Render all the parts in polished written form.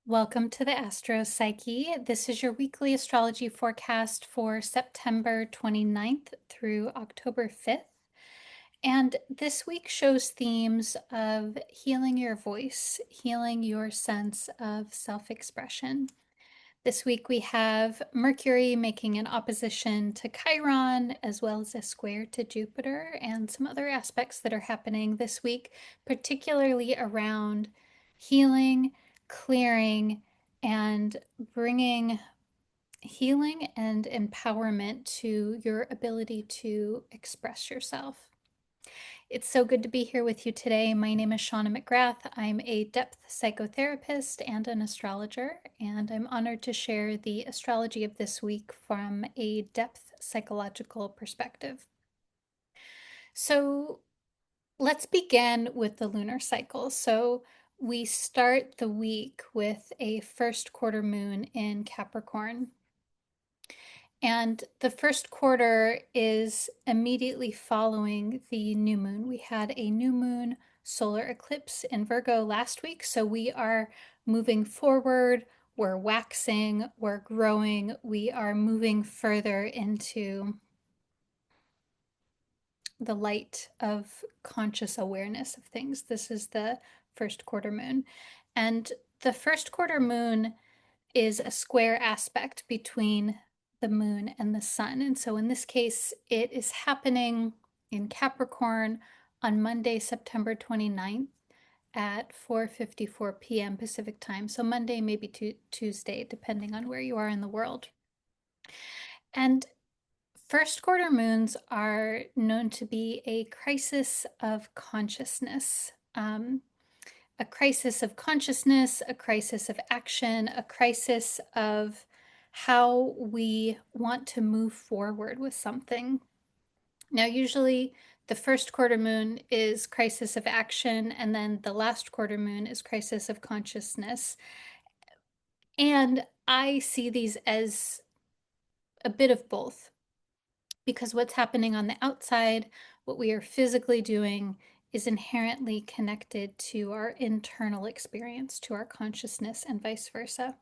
Welcome to the Astro Psyche. This is your weekly astrology forecast for September 29th through October 5th. And this week shows themes of healing your voice, healing your sense of self expression. This week we have Mercury making an opposition to Chiron, as well as a square to Jupiter, and some other aspects that are happening this week, particularly around healing, clearing, and bringing healing and empowerment to your ability to express yourself. It's so good to be here with you today. My name is Shawna McGrath. I'm a depth psychotherapist and an astrologer, and I'm honored to share the astrology of this week from a depth psychological perspective. So let's begin with the lunar cycle. So we start the week with a first quarter moon in Capricorn. And the first quarter is immediately following the new moon. We had a new moon solar eclipse in Virgo last week, so we are moving forward, we're waxing, we're growing, we are moving further into the light of conscious awareness of things. This is the first quarter moon. And the first quarter moon is a square aspect between the moon and the sun. And so in this case, it is happening in Capricorn on Monday, September 29th at 4:54 p.m. Pacific time. So Monday, maybe Tuesday, depending on where you are in the world. And first quarter moons are known to be a crisis of consciousness. A crisis of consciousness, a crisis of action, a crisis of how we want to move forward with something. Now, usually the first quarter moon is crisis of action, and then the last quarter moon is crisis of consciousness. And I see these as a bit of both, because what's happening on the outside, what we are physically doing, is inherently connected to our internal experience, to our consciousness, and vice versa.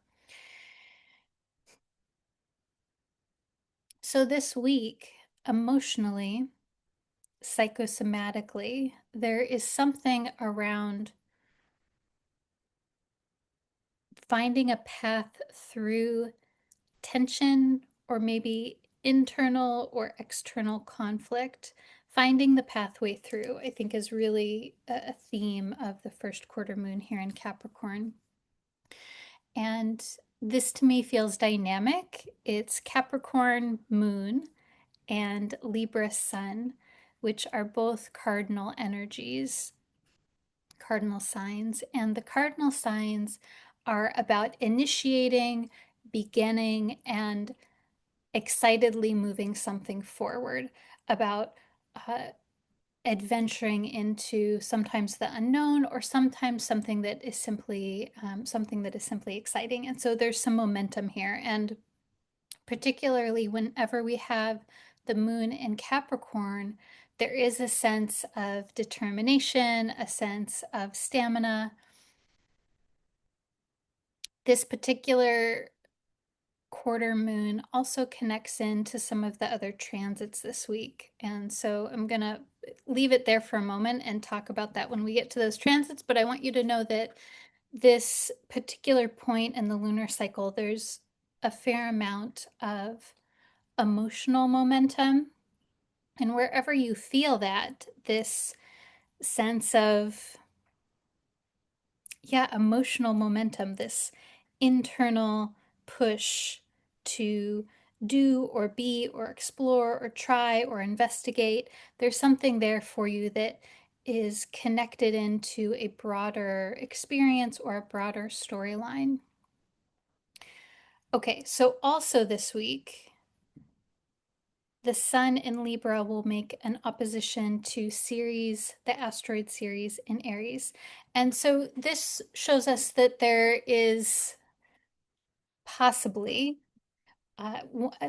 So this week, emotionally, psychosomatically, there is something around finding a path through tension or maybe internal or external conflict. Finding the pathway through, I think, is really a theme of the first quarter moon here in Capricorn. And this to me feels dynamic. It's Capricorn moon and Libra sun, which are both cardinal energies, cardinal signs. And the cardinal signs are about initiating, beginning, and excitedly moving something forward, about adventuring into sometimes the unknown or sometimes something that is simply exciting. And so there's some momentum here. And particularly whenever we have the moon in Capricorn, there is a sense of determination, a sense of stamina. This particular quarter moon also connects into some of the other transits this week. And so I'm going to leave it there for a moment and talk about that when we get to those transits. But I want you to know that this particular point in the lunar cycle, there's a fair amount of emotional momentum. And wherever you feel that, this sense of, emotional momentum, this internal push to do or be or explore or try or investigate, there's something there for you that is connected into a broader experience or a broader storyline. Okay, so also this week, the sun in Libra will make an opposition to Ceres, the asteroid Ceres in Aries. And so this shows us that there is possibly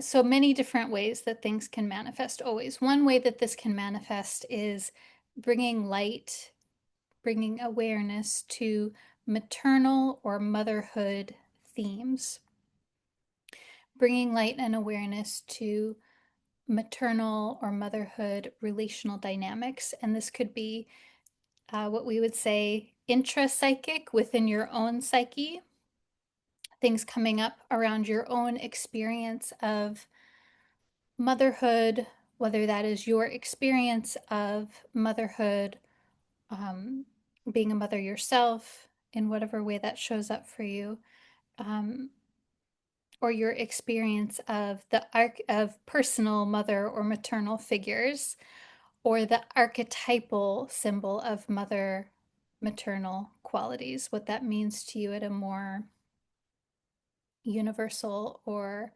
so many different ways that things can manifest always. One way that this can manifest is bringing light, bringing awareness to maternal or motherhood themes, bringing light and awareness to maternal or motherhood relational dynamics. And this could be what we would say intrapsychic within your own psyche, things coming up around your own experience of motherhood, whether that is your experience of motherhood, um, being a mother yourself in whatever way that shows up for you, um, or your experience of the arc of personal mother or maternal figures, or the archetypal symbol of mother maternal qualities, what that means to you at a more universal or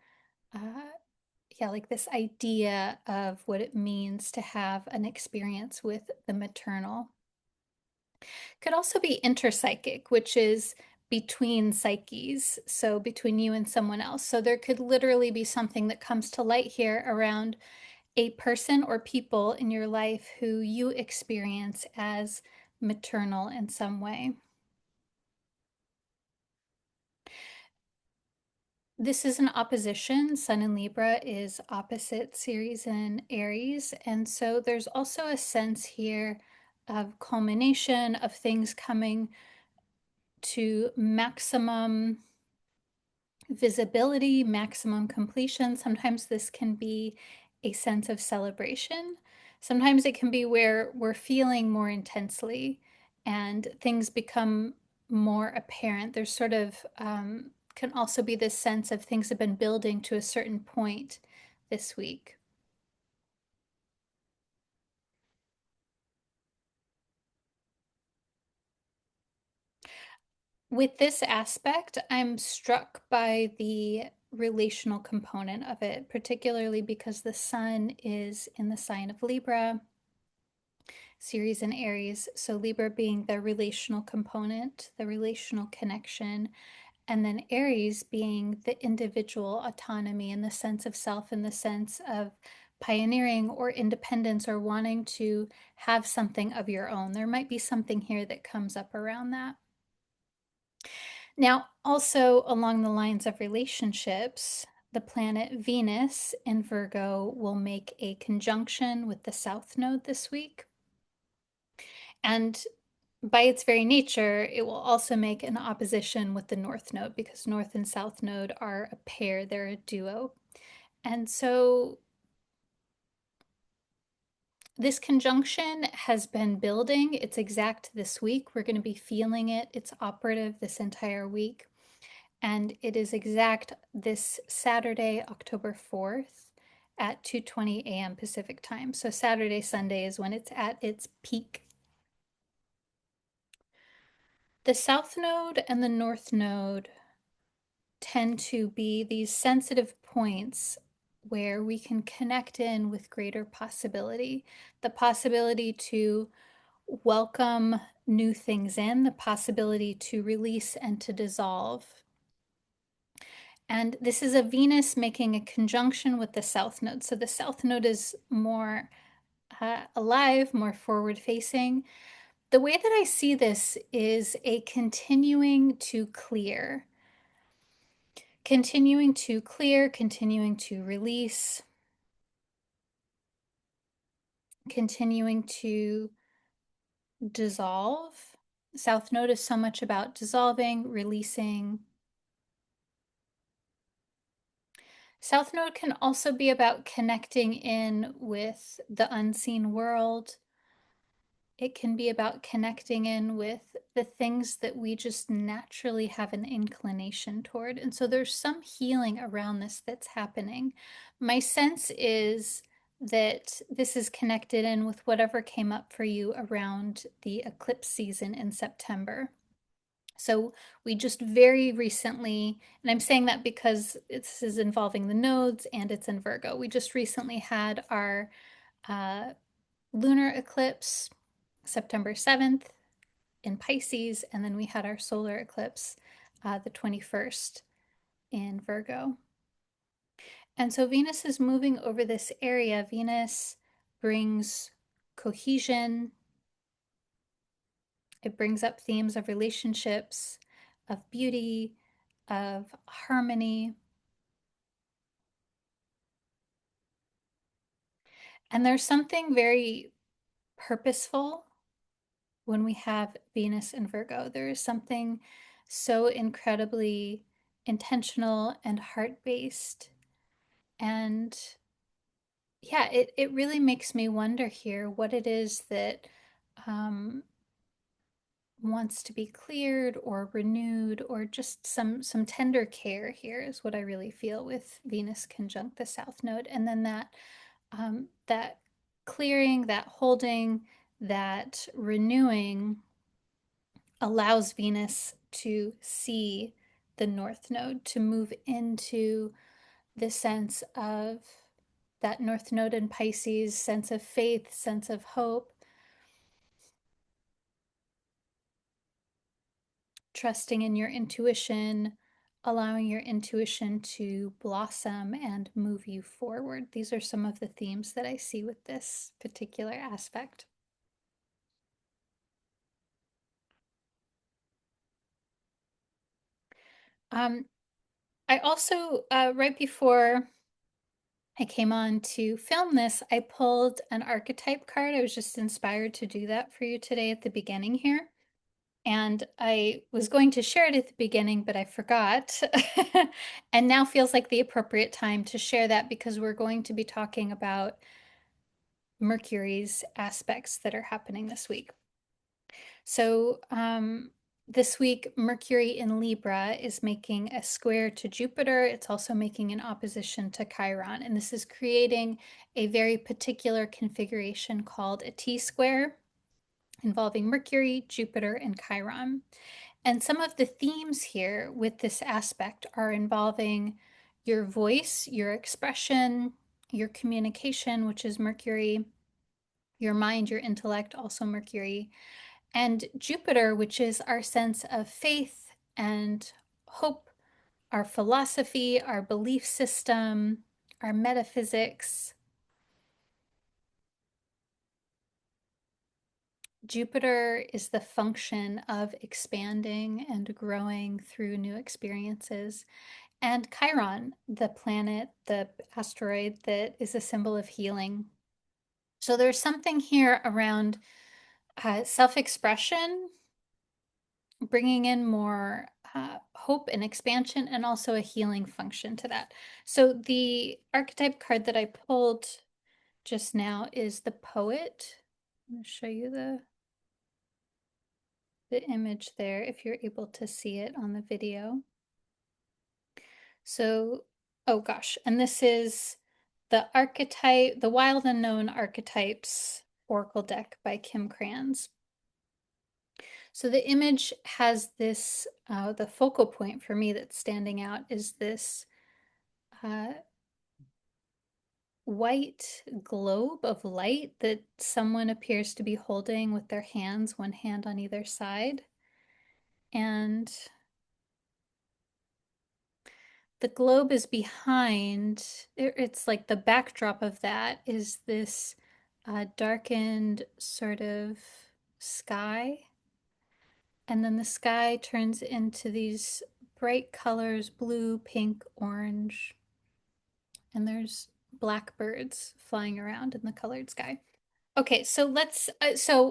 yeah, like this idea of what it means to have an experience with the maternal. Could also be interpsychic, which is between psyches, so between you and someone else. So there could literally be something that comes to light here around a person or people in your life who you experience as maternal in some way. This is an opposition. Sun in Libra is opposite Ceres in Aries. And so there's also a sense here of culmination, of things coming to maximum visibility, maximum completion. Sometimes this can be a sense of celebration. Sometimes it can be where we're feeling more intensely and things become more apparent. There's sort of, can also be this sense of things have been building to a certain point this week. With this aspect, I'm struck by the relational component of it, particularly because the sun is in the sign of Libra, Ceres in Aries. So, Libra being the relational component, the relational connection, and then Aries being the individual autonomy and the sense of self and the sense of pioneering or independence or wanting to have something of your own. There might be something here that comes up around that. Now, also along the lines of relationships, the planet Venus in Virgo will make a conjunction with the South Node this week. And by its very nature, it will also make an opposition with the North Node because North and South Node are a pair, they're a duo. And so this conjunction has been building. It's exact this week. We're going to be feeling it. It's operative this entire week. And it is exact this Saturday, October 4th at 2:20 a.m. Pacific time. So Saturday, Sunday is when it's at its peak. The South Node and the North Node tend to be these sensitive points where we can connect in with greater possibility, the possibility to welcome new things in, the possibility to release and to dissolve. And this is a Venus making a conjunction with the South Node. So the South Node is more alive, more forward facing. The way that I see this is a continuing to clear, continuing to clear, continuing to release, continuing to dissolve. South Node is so much about dissolving, releasing. South Node can also be about connecting in with the unseen world. It can be about connecting in with the things that we just naturally have an inclination toward. And so there's some healing around this that's happening. My sense is that this is connected in with whatever came up for you around the eclipse season in September. So we just very recently, and I'm saying that because this is involving the nodes and it's in Virgo. We just recently had our lunar eclipse September 7th in Pisces, and then we had our solar eclipse the 21st in Virgo. And so Venus is moving over this area. Venus brings cohesion, It brings up themes of relationships, of beauty, of harmony. And there's something very purposeful when we have Venus in Virgo. There is something so incredibly intentional and heart-based. And yeah, it really makes me wonder here what it is that um, wants to be cleared or renewed, or just some tender care here is what I really feel with Venus conjunct the South Node. And then that clearing, that holding, that renewing allows Venus to see the North Node, to move into the sense of that North Node in Pisces, sense of faith, sense of hope, trusting in your intuition, allowing your intuition to blossom and move you forward. These are some of the themes that I see with this particular aspect. Um, I also, right before I came on to film this, I pulled an archetype card. I was just inspired to do that for you today at the beginning here. And I was going to share it at the beginning, but I forgot. And now feels like the appropriate time to share that because we're going to be talking about Mercury's aspects that are happening this week. So, this week, Mercury in Libra is making a square to Jupiter. It's also making an opposition to Chiron. And this is creating a very particular configuration called a T-square involving Mercury, Jupiter, and Chiron. And some of the themes here with this aspect are involving your voice, your expression, your communication, which is Mercury, your mind, your intellect, also Mercury, and Jupiter, which is our sense of faith and hope, our philosophy, our belief system, our metaphysics. Jupiter is the function of expanding and growing through new experiences. And Chiron, the planet, the asteroid that is a symbol of healing. So there's something here around self-expression, bringing in more hope and expansion, and also a healing function to that. So the archetype card that I pulled just now is the Poet. I'm going to show you the image there if you're able to see it on the video. So, oh gosh, and this is the archetype, the Wild Unknown Archetypes Oracle deck by Kim Kranz. So the image has this, the focal point for me that's standing out is this uh, white globe of light that someone appears to be holding with their hands, one hand on either side. And the globe is behind, it's like the backdrop of that is this darkened sort of sky. And then the sky turns into these bright colors, blue, pink, orange. And there's blackbirds flying around in the colored sky. Okay, so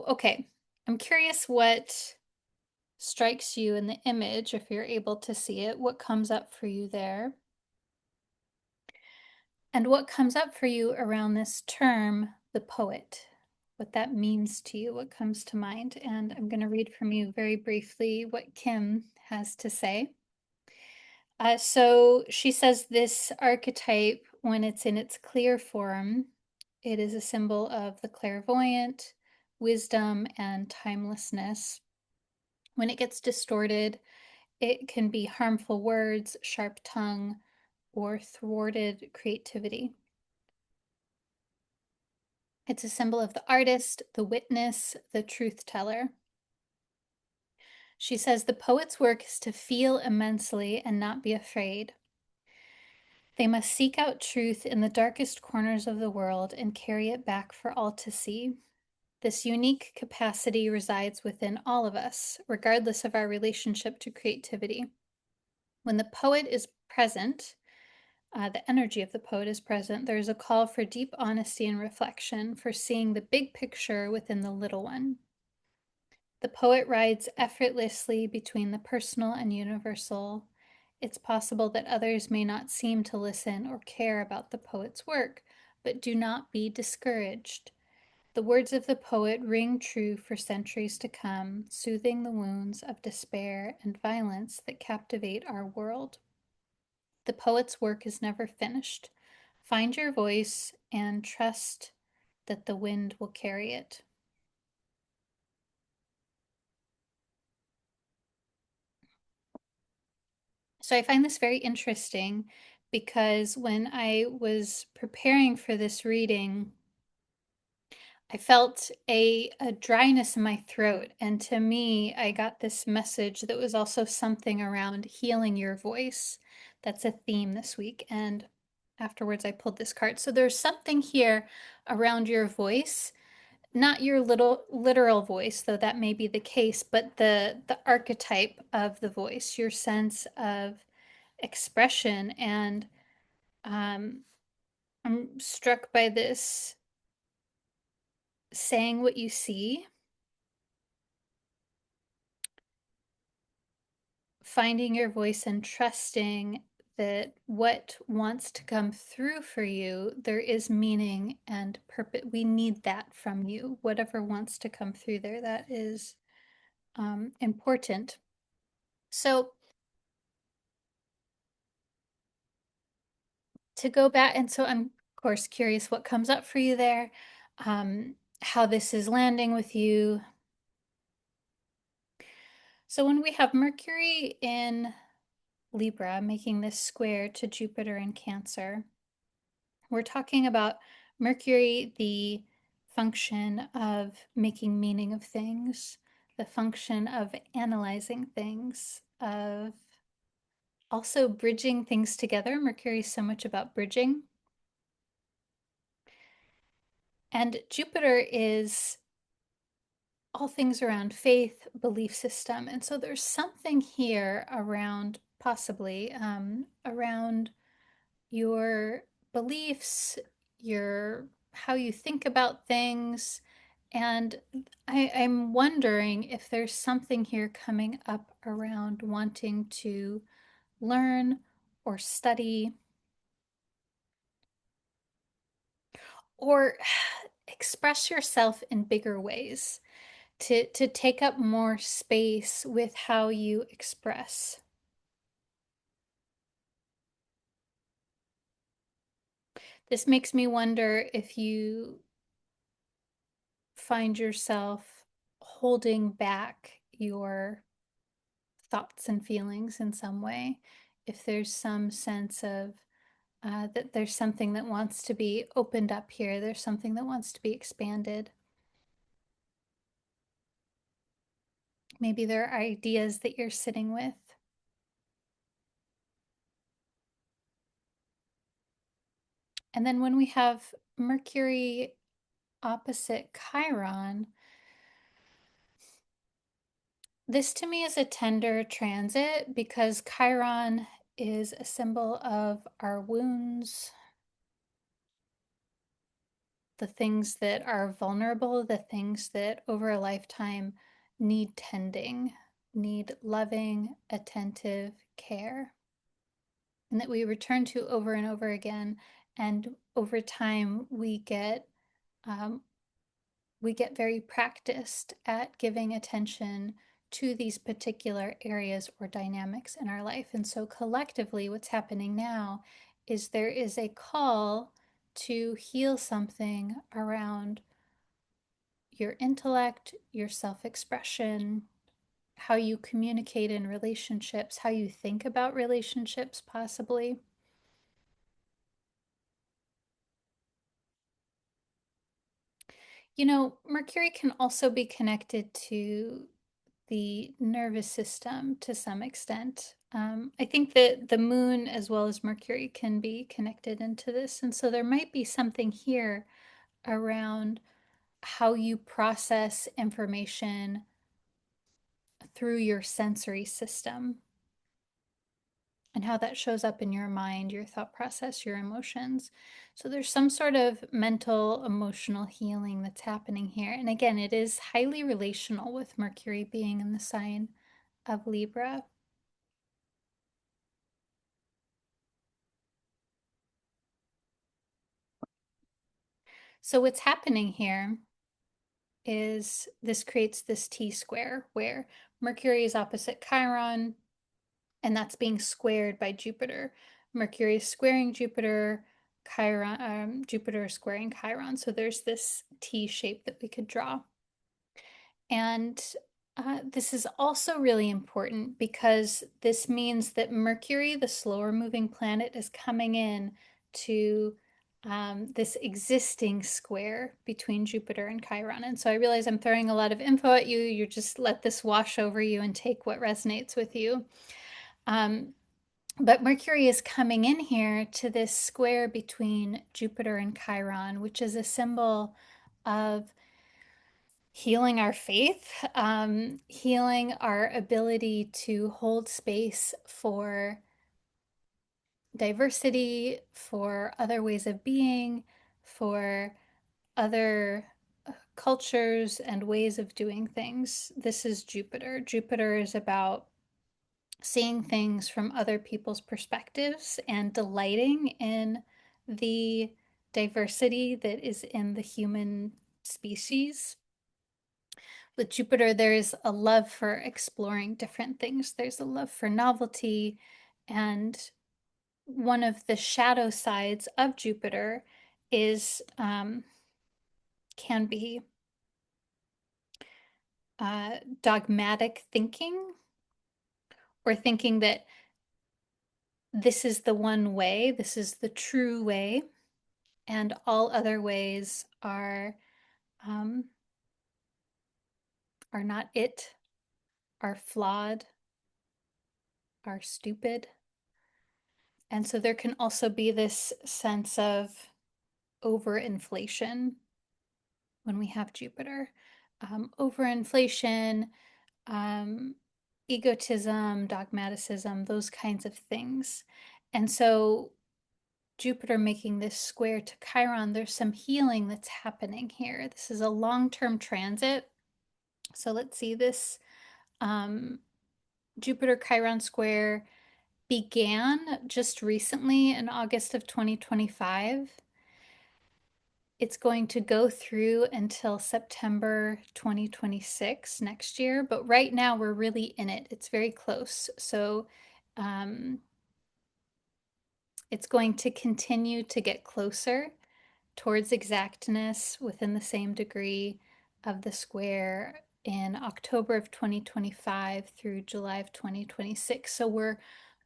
okay. I'm curious what strikes you in the image, if you're able to see it, what comes up for you there? And what comes up for you around this term, the poet? What that means to you, what comes to mind? And I'm going to read from you very briefly what Kim has to say. So she says this archetype, when it's in its clear form, it is a symbol of the clairvoyant, wisdom, and timelessness. When it gets distorted, it can be harmful words, sharp tongue, or thwarted creativity. It's a symbol of the artist, the witness, the truth teller. She says the poet's work is to feel immensely and not be afraid. They must seek out truth in the darkest corners of the world and carry it back for all to see. This unique capacity resides within all of us, regardless of our relationship to creativity. When the poet is present, the energy of the poet is present, there is a call for deep honesty and reflection, for seeing the big picture within the little one. The poet rides effortlessly between the personal and universal. It's possible that others may not seem to listen or care about the poet's work, but do not be discouraged. The words of the poet ring true for centuries to come, soothing the wounds of despair and violence that captivate our world. The poet's work is never finished. Find your voice and trust that the wind will carry it. So I find this very interesting because when I was preparing for this reading, I felt a dryness in my throat. And to me, I got this message that was also something around healing your voice. That's a theme this week. And afterwards, I pulled this card. So there's something here around your voice, not your little literal voice, though that may be the case, but the archetype of the voice, your sense of expression. And um, I'm struck by this saying what you see, finding your voice and trusting that what wants to come through for you, there is meaning and purpose. We need that from you. Whatever wants to come through there, that is important. So to go back, and so I'm of course curious what comes up for you there, how this is landing with you. So when we have Mercury in Libra making this square to Jupiter in Cancer, we're talking about Mercury, the function of making meaning of things, the function of analyzing things, of also bridging things together. Mercury is so much about bridging. And Jupiter is all things around faith, belief system. And so there's something here around, possibly, around your beliefs, your how you think about things. And I'm wondering if there's something here coming up around wanting to learn or study or express yourself in bigger ways, to take up more space with how you express. This makes me wonder if you find yourself holding back your thoughts and feelings in some way, if there's some sense of that there's something that wants to be opened up here, there's something that wants to be expanded. Maybe there are ideas that you're sitting with. And then when we have Mercury opposite Chiron, this to me is a tender transit because Chiron is a symbol of our wounds, the things that are vulnerable, the things that over a lifetime need tending, need loving, attentive care, and that we return to over and over again. And over time, um, we get very practiced at giving attention to these particular areas or dynamics in our life. And so collectively, what's happening now is there is a call to heal something around your intellect, your self expression, how you communicate in relationships, how you think about relationships, possibly. You know, Mercury can also be connected to the nervous system to some extent. I think that the moon as well as Mercury can be connected into this. And so there might be something here around how you process information through your sensory system and how that shows up in your mind, your thought process, your emotions. So there's some sort of mental, emotional healing that's happening here. And again, it is highly relational with Mercury being in the sign of Libra. So what's happening here is this creates this T-square where Mercury is opposite Chiron, and that's being squared by Jupiter. Mercury is squaring Jupiter, Chiron, Jupiter is squaring Chiron. So there's this T shape that we could draw. And this is also really important because this means that Mercury, the slower moving planet, is coming in to this existing square between Jupiter and Chiron. And so I realize I'm throwing a lot of info at you. You just let this wash over you and take what resonates with you. But Mercury is coming in here to this square between Jupiter and Chiron, which is a symbol of healing our faith, healing our ability to hold space for diversity, for other ways of being, for other cultures and ways of doing things. This is Jupiter. Jupiter is about seeing things from other people's perspectives and delighting in the diversity that is in the human species. With Jupiter, there's a love for exploring different things. There's a love for novelty. And one of the shadow sides of Jupiter is can be dogmatic thinking, or thinking that this is the one way, this is the true way, and all other ways are not it, are flawed, are stupid. And so there can also be this sense of overinflation when we have Jupiter. Overinflation, egotism, dogmaticism, those kinds of things. And so Jupiter making this square to Chiron, there's some healing that's happening here. This is a long-term transit. So let's see, this Jupiter-Chiron square began just recently in August of 2025. It's going to go through until September 2026 next year, but right now we're really in it. It's very close. So it's going to continue to get closer towards exactness within the same degree of the square in October of 2025 through July of 2026. So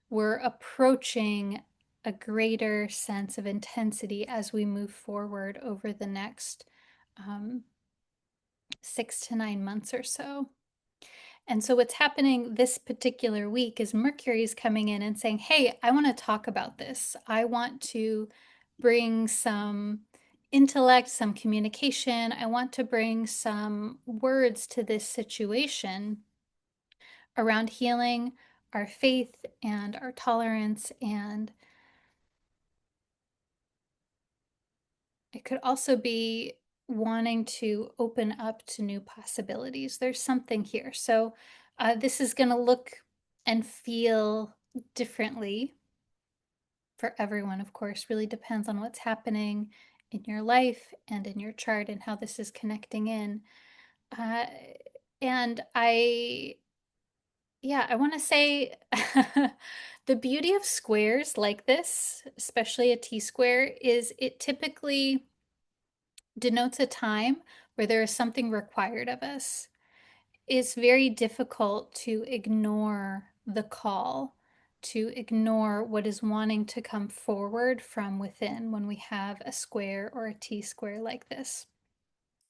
we're approaching a greater sense of intensity as we move forward over the next 6 to 9 months or so. And so what's happening this particular week is Mercury is coming in and saying, hey, I want to talk about this. I want to bring some intellect, some communication. I want to bring some words to this situation around healing our faith and our tolerance. And it could also be wanting to open up to new possibilities. There's something here. So this is going to look and feel differently for everyone, of course. Really depends on what's happening in your life and in your chart and how this is connecting in. And I want to say the beauty of squares like this, especially a T-square, is it typically denotes a time where there is something required of us. It's very difficult to ignore the call, to ignore what is wanting to come forward from within when we have a square or a T-square like this.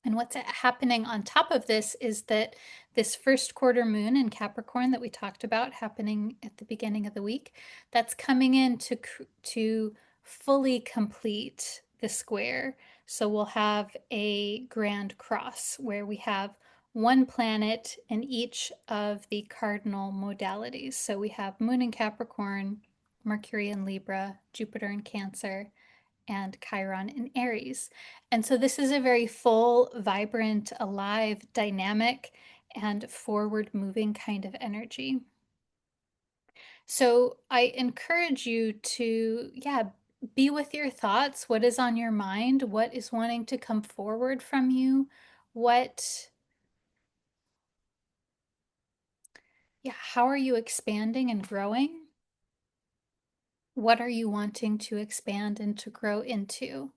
And what's happening on top of this is that this first quarter moon in Capricorn that we talked about happening at the beginning of the week, that's coming in to fully complete the square. So we'll have a grand cross where we have one planet in each of the cardinal modalities. So we have Moon in Capricorn, Mercury in Libra, Jupiter in Cancer, and Chiron in Aries. And so this is a very full, vibrant, alive, dynamic, and forward moving kind of energy. So I encourage you to, yeah, be with your thoughts. What is on your mind? What is wanting to come forward from you? What, yeah, how are you expanding and growing? What are you wanting to expand and to grow into?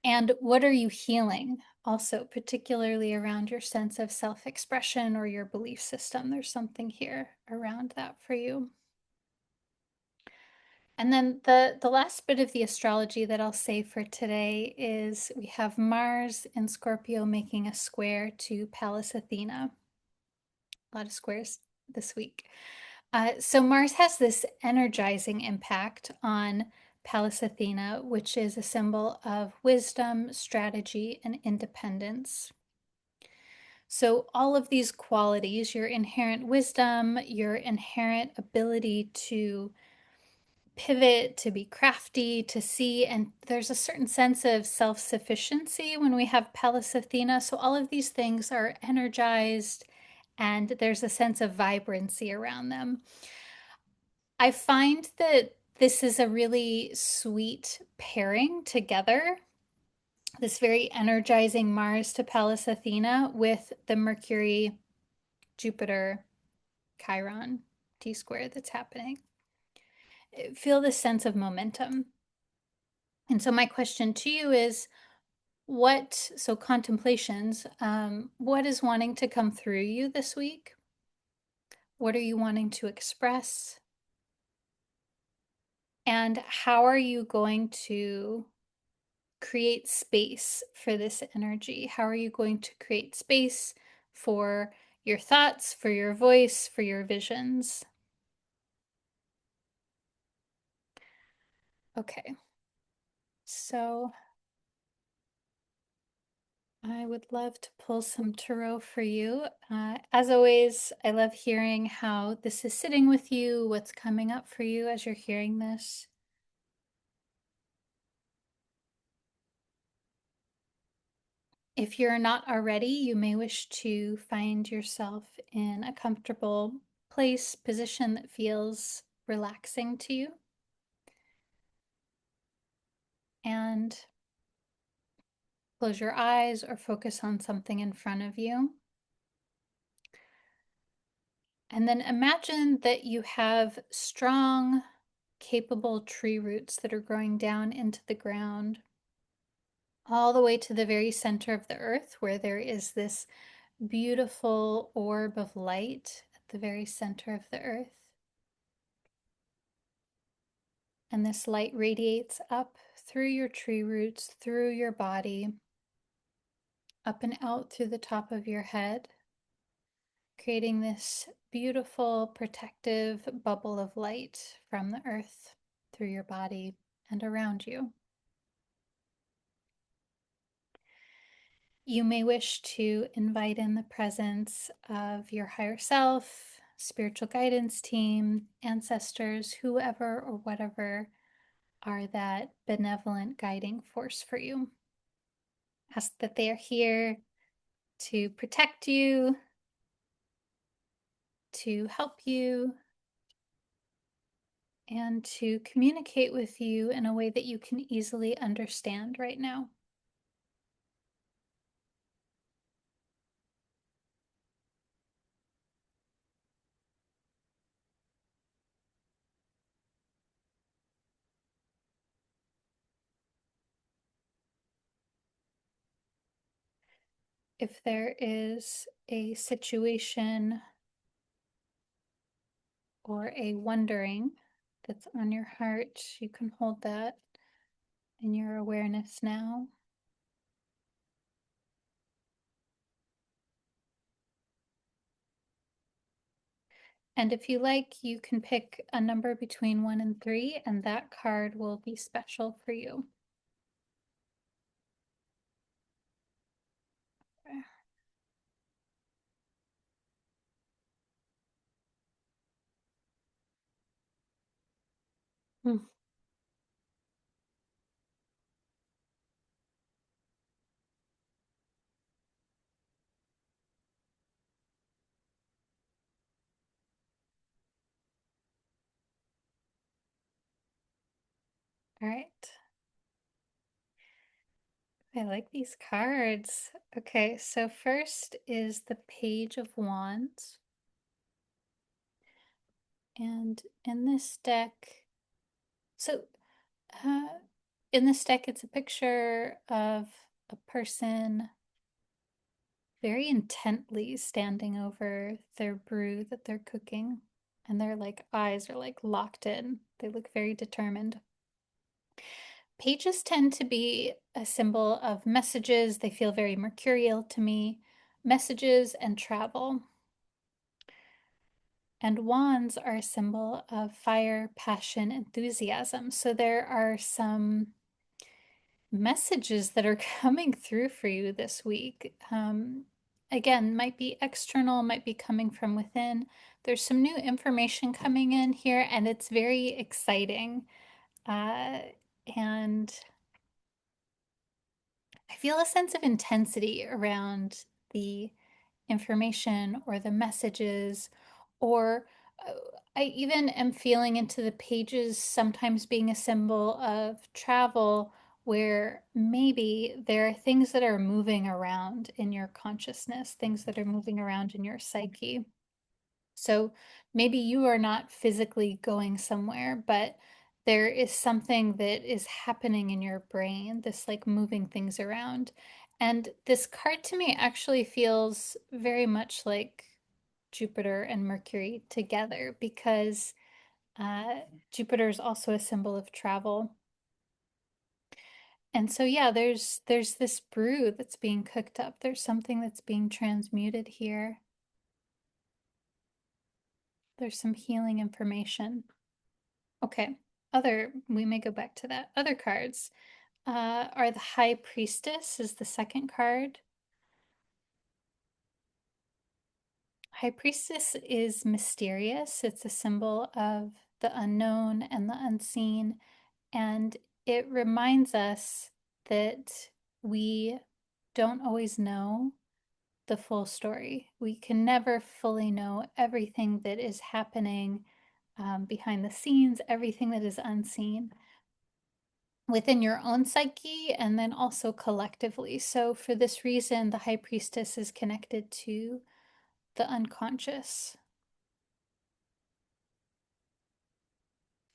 And what are you healing? Also, particularly around your sense of self expression or your belief system. There's something here around that for you. And then the last bit of the astrology that I'll say for today is we have Mars in Scorpio making a square to Pallas Athena. A lot of squares this week. So Mars has this energizing impact on Pallas Athena, which is a symbol of wisdom, strategy, and independence. So all of these qualities, your inherent wisdom, your inherent ability to pivot, to be crafty, to see, and there's a certain sense of self-sufficiency when we have Pallas Athena. So all of these things are energized and there's a sense of vibrancy around them. I find that this is a really sweet pairing together. This very energizing Mars to Pallas Athena with the Mercury Jupiter Chiron T square that's happening. Feel this sense of momentum. And so my question to you is so contemplations, what is wanting to come through you this week? What are you wanting to express? And how are you going to create space for this energy? How are you going to create space for your thoughts, for your voice, for your visions? Okay, so I would love to pull some tarot for you. As always, I love hearing how this is sitting with you, what's coming up for you as you're hearing this. If you're not already, you may wish to find yourself in a comfortable place, position that feels relaxing to you. And close your eyes or focus on something in front of you. And then imagine that you have strong, capable tree roots that are growing down into the ground, all the way to the very center of the earth, where there is this beautiful orb of light at the very center of the earth. And this light radiates up through your tree roots, through your body, up and out through the top of your head, creating this beautiful protective bubble of light from the earth through your body and around you. You may wish to invite in the presence of your higher self, spiritual guidance team, ancestors, whoever or whatever are that benevolent guiding force for you. Ask that they are here to protect you, to help you, and to communicate with you in a way that you can easily understand right now. If there is a situation or a wondering that's on your heart, you can hold that in your awareness now. And if you like, you can pick a number between 1 and 3, and that card will be special for you. Mm. All right. I like these cards. Okay, so first is the Page of Wands. And in this deck, so uh, in this deck, it's a picture of a person very intently standing over their brew that they're cooking. And their like eyes are like locked in. They look very determined. Pages tend to be a symbol of messages. They feel very mercurial to me. Messages and travel. And wands are a symbol of fire, passion, enthusiasm. So there are some messages that are coming through for you this week. Again, might be external, might be coming from within. There's some new information coming in here, and it's very exciting. And I feel a sense of intensity around the information or the messages, or uh, I even am feeling into the pages sometimes being a symbol of travel, where maybe there are things that are moving around in your consciousness, things that are moving around in your psyche. So maybe you are not physically going somewhere, but there is something that is happening in your brain, this like moving things around. And this card to me actually feels very much like Jupiter and Mercury together, because uh, Jupiter is also a symbol of travel. And so yeah, there's this brew that's being cooked up. There's something that's being transmuted here. There's some healing information. Okay, we may go back to that. Other cards are the High Priestess is the second card. High Priestess is mysterious. It's a symbol of the unknown and the unseen. And it reminds us that we don't always know the full story. We can never fully know everything that is happening behind the scenes, everything that is unseen within your own psyche and then also collectively. So, for this reason, the High Priestess is connected to the unconscious.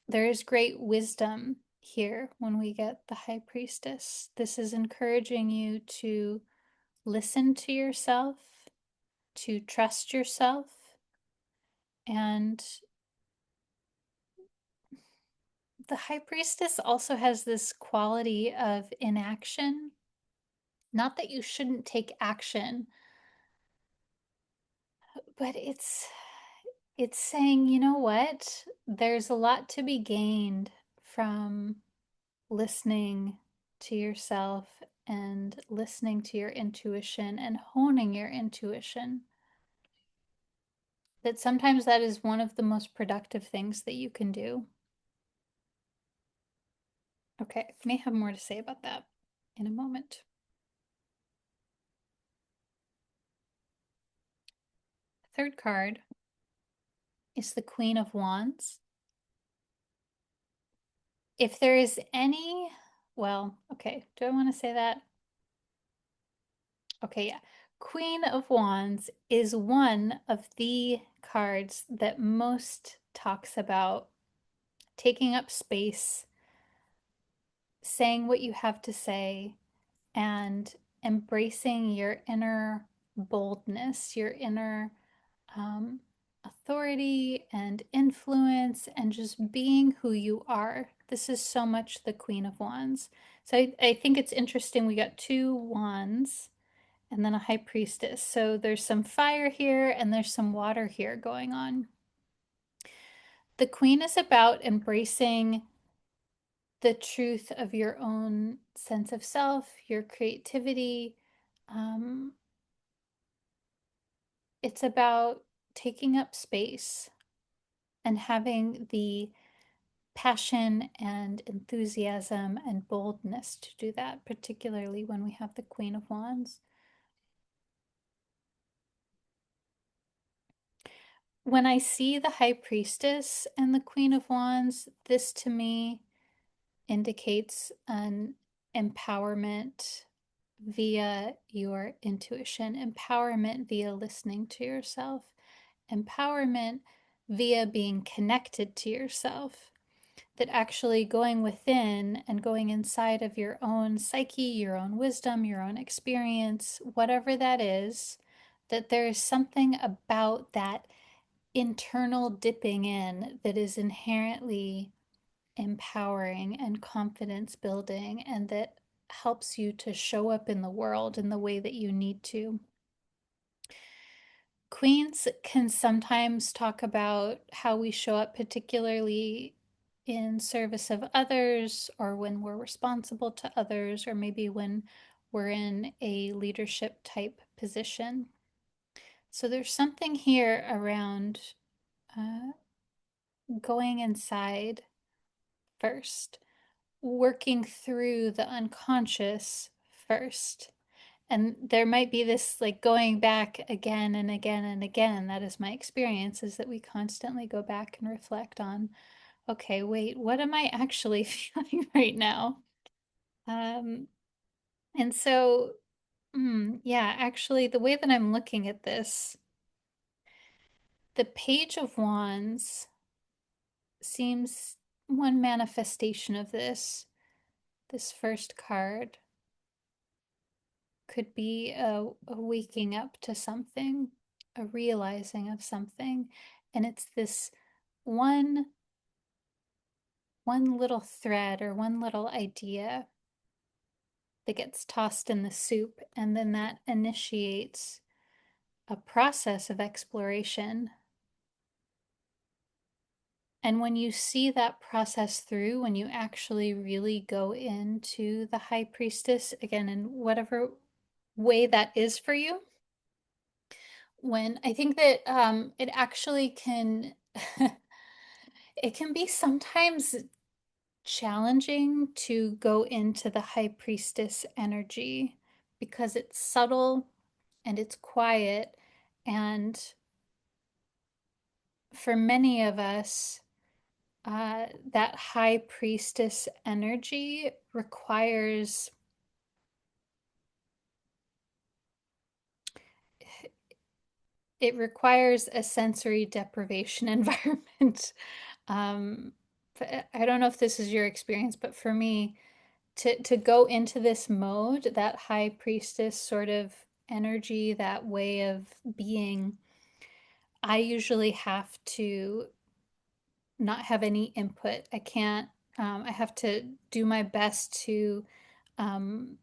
There is great wisdom here when we get the High Priestess. This is encouraging you to listen to yourself, to trust yourself, and the High Priestess also has this quality of inaction. Not that you shouldn't take action, but it's saying, you know what? There's a lot to be gained from listening to yourself and listening to your intuition and honing your intuition. That sometimes that is one of the most productive things that you can do. Okay, I may have more to say about that in a moment. Third card is the Queen of Wands. If there is any, well, okay, do I want to say that? Okay, yeah. Queen of Wands is one of the cards that most talks about taking up space, saying what you have to say, and embracing your inner boldness, your inner um, authority and influence, and just being who you are. This is so much the Queen of Wands. So I think it's interesting. We got two wands and then a high priestess. So there's some fire here and there's some water here going on. The queen is about embracing the truth of your own sense of self, your creativity. Um, it's about taking up space and having the passion and enthusiasm and boldness to do that, particularly when we have the Queen of Wands. When I see the High Priestess and the Queen of Wands, this to me indicates an empowerment via your intuition, empowerment via listening to yourself, empowerment via being connected to yourself. That actually going within and going inside of your own psyche, your own wisdom, your own experience, whatever that is, that there is something about that internal dipping in that is inherently empowering and confidence building, and that helps you to show up in the world in the way that you need to. Queens can sometimes talk about how we show up, particularly in service of others, or when we're responsible to others, or maybe when we're in a leadership type position. So there's something here around uh, going inside first, working through the unconscious first. And there might be this like going back again and again and again. That is my experience, is that we constantly go back and reflect on, okay, wait, what am I actually feeling right now? Um, and so, yeah, actually, the way that I'm looking at this, the Page of Wands seems one manifestation of this first card could be a waking up to something, a realizing of something. And it's this one one little thread or one little idea that gets tossed in the soup, and then that initiates a process of exploration. And when you see that process through, when you actually really go into the High Priestess, again, in whatever way that is for you, when I think that it actually can it can be sometimes challenging to go into the High Priestess energy because it's subtle and it's quiet. And for many of us, that High Priestess energy requires it requires a sensory deprivation environment. um, I don't know if this is your experience, but for me, to go into this mode, that High Priestess sort of energy, that way of being, I usually have to not have any input. I can't, I have to do my best to um,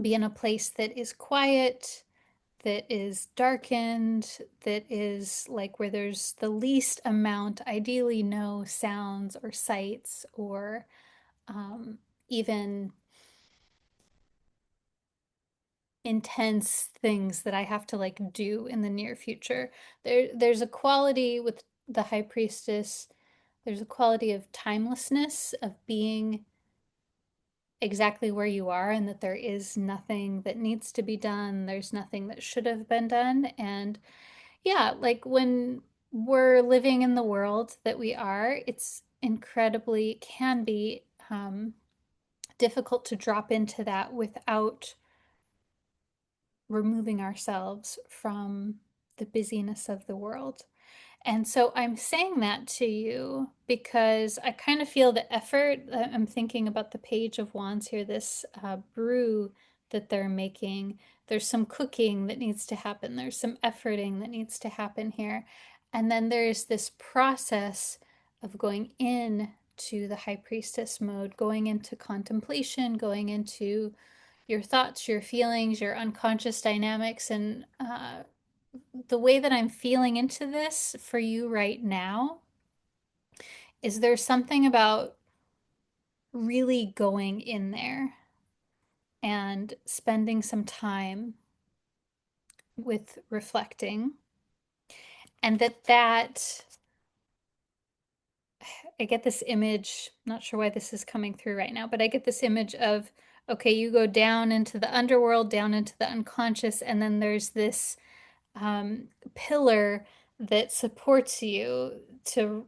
be in a place that is quiet, that is darkened, that is like where there's the least amount, ideally no sounds or sights or even intense things that I have to like do in the near future. There's a quality with the High Priestess, there's a quality of timelessness, of being exactly where you are, and that there is nothing that needs to be done, there's nothing that should have been done. And yeah, like when we're living in the world that we are, it's incredibly, can be difficult to drop into that without removing ourselves from the busyness of the world. And so I'm saying that to you because I kind of feel the effort. I'm thinking about the Page of Wands here, this brew that they're making. There's some cooking that needs to happen, there's some efforting that needs to happen here. And then there's this process of going in to the High Priestess mode, going into contemplation, going into your thoughts, your feelings, your unconscious dynamics. And the way that I'm feeling into this for you right now is there's something about really going in there and spending some time with reflecting, and that I get this image, not sure why this is coming through right now, but I get this image of, okay, you go down into the underworld, down into the unconscious, and then there's this pillar that supports you to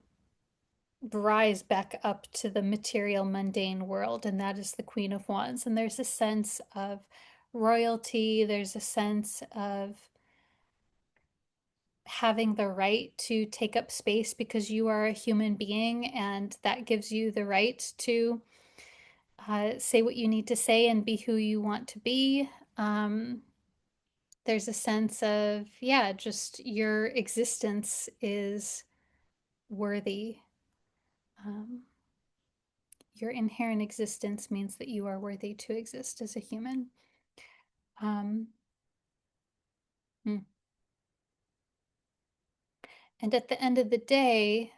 rise back up to the material, mundane world, and that is the Queen of Wands. And there's a sense of royalty, there's a sense of having the right to take up space because you are a human being, and that gives you the right to say what you need to say and be who you want to be. There's a sense of, yeah, just your existence is worthy. Um, your inherent existence means that you are worthy to exist as a human. Um, hmm. And at the end of the day,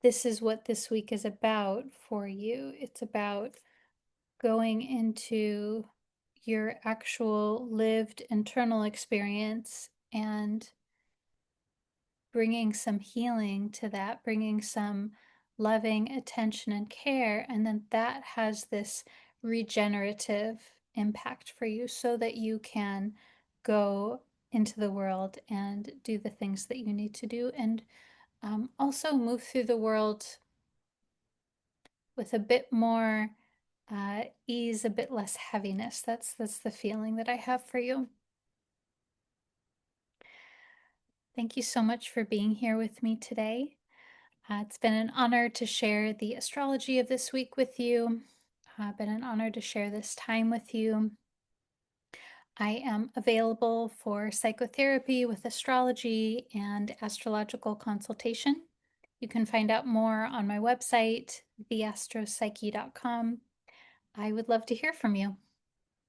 this is what this week is about for you. It's about going into your actual lived internal experience and bringing some healing to that, bringing some loving attention and care. And then that has this regenerative impact for you so that you can go into the world and do the things that you need to do, and also move through the world with a bit more ease, a bit less heaviness. That's the feeling that I have for you. Thank you so much for being here with me today. It's been an honor to share the astrology of this week with you. Been an honor to share this time with you. I am available for psychotherapy with astrology and astrological consultation. You can find out more on my website, theastropsyche.com. I would love to hear from you.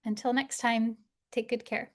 Until next time, take good care.